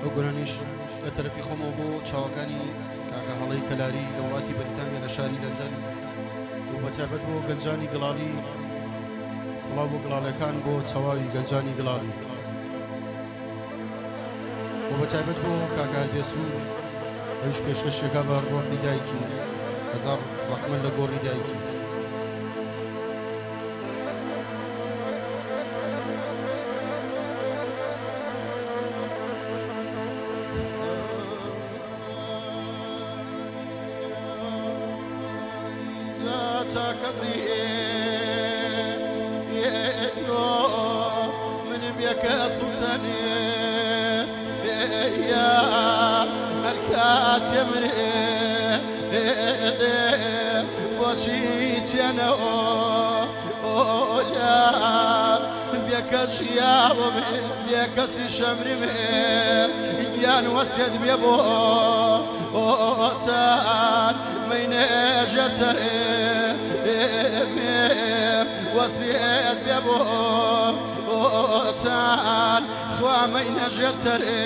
ئەوگۆرانیش لە تەرەفی خۆمەوە بۆ چاوەکانی کاکە هەڵەی کەلاری لە وڵاتی بەریتانیا لە شاری لەندەن و بەتایبەت بۆ گەنجانی گڵاڵی سڵاو بۆ گڵاڵەکان بۆ چاواوی گەنجانی گڵاڵی و بەتایبەت بۆ کاکە دێسوور ئەویش پێشکەشێکا بە ڕۆحی دایکی هەزار ڕەحمەت لە گۆڕی دایکی كزي من بيك سلطاني يا أركات يمري وشيت يا يا بيك جياب بيك سي شمري يا نوسيد بيبو تان من جرتري وسيد بيبو تان خوا من جرتري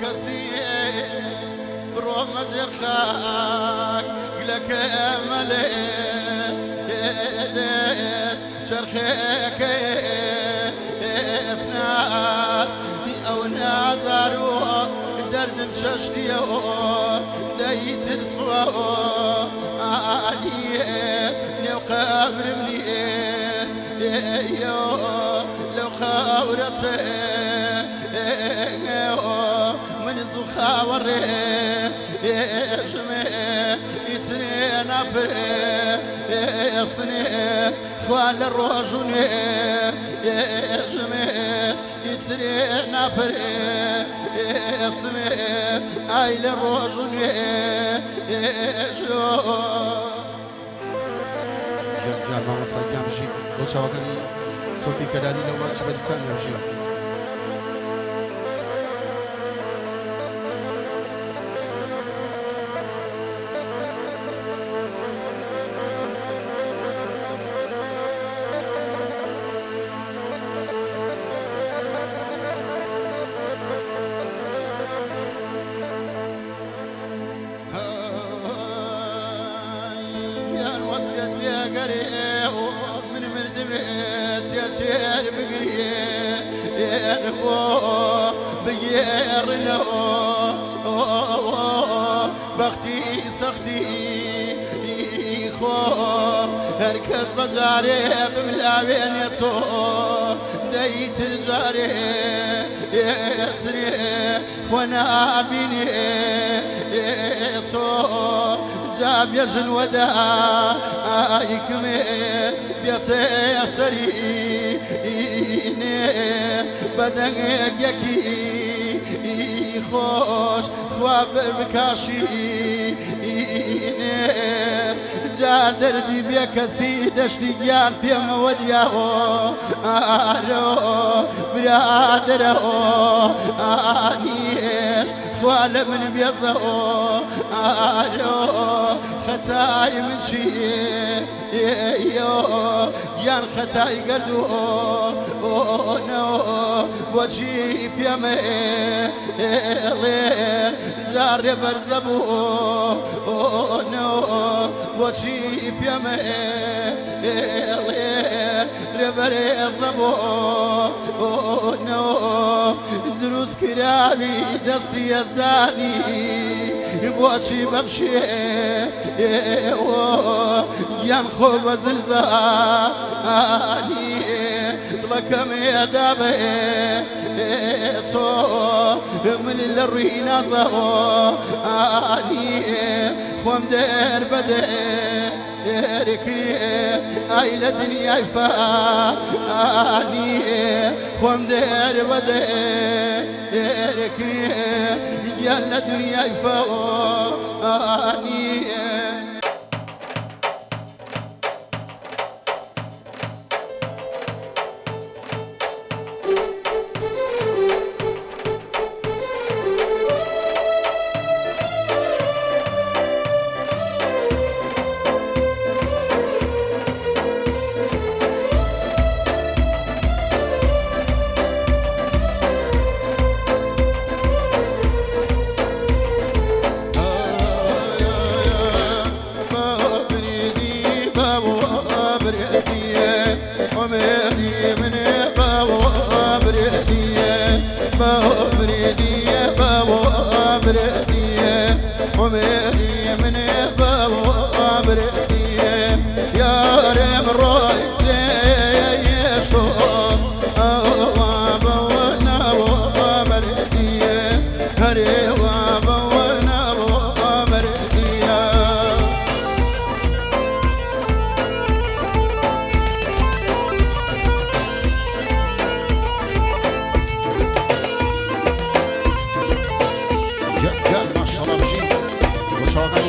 كسيه بروح مجر خاك لك املي شرخك افناس او نازارو درد مششتي ليت الصوا علي لو قبر مني لو خاورتي من زخاور يجمع يتنين أبر يصني خوال الرجل يجمع يتنين أبر يصني أيل الرجل يجمع جان ماما سايكا مشي بۆ چاوەکانی سۆفی کەلاری لە وڵاتی بەریتانیا ژیان من مردمت يرتير بقريه بيرنا بختي سختي خور هركز بجاري بملاوين يتصور ليت الجاري يتري وانا بيني يتصور جاب يجن وداع يكمي بيتي سريني بدنك يكي خوش خواب بكاشيني جار دردي بيكسي دشتيان بيم ودياو آرو برادرو آنيش خوال من بيزو آرو خطاي من شي يان خطاي قردو نو وجي بيمي لين جار برزبو نو وجي بيمي لين ربري زبو نو دروس كرامي دستي يزداني بوچی بمشي ينخو بزلزاني لكم يا دابي من الروي نازو اني خوم دير بديرك اي لدنيا فاني خوم دير بديرك يا لدنيا فاني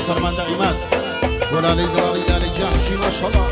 فرمان دائمات ولا ليلى لجان شي ما شاء الله.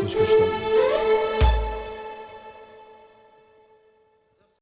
Müşküşler.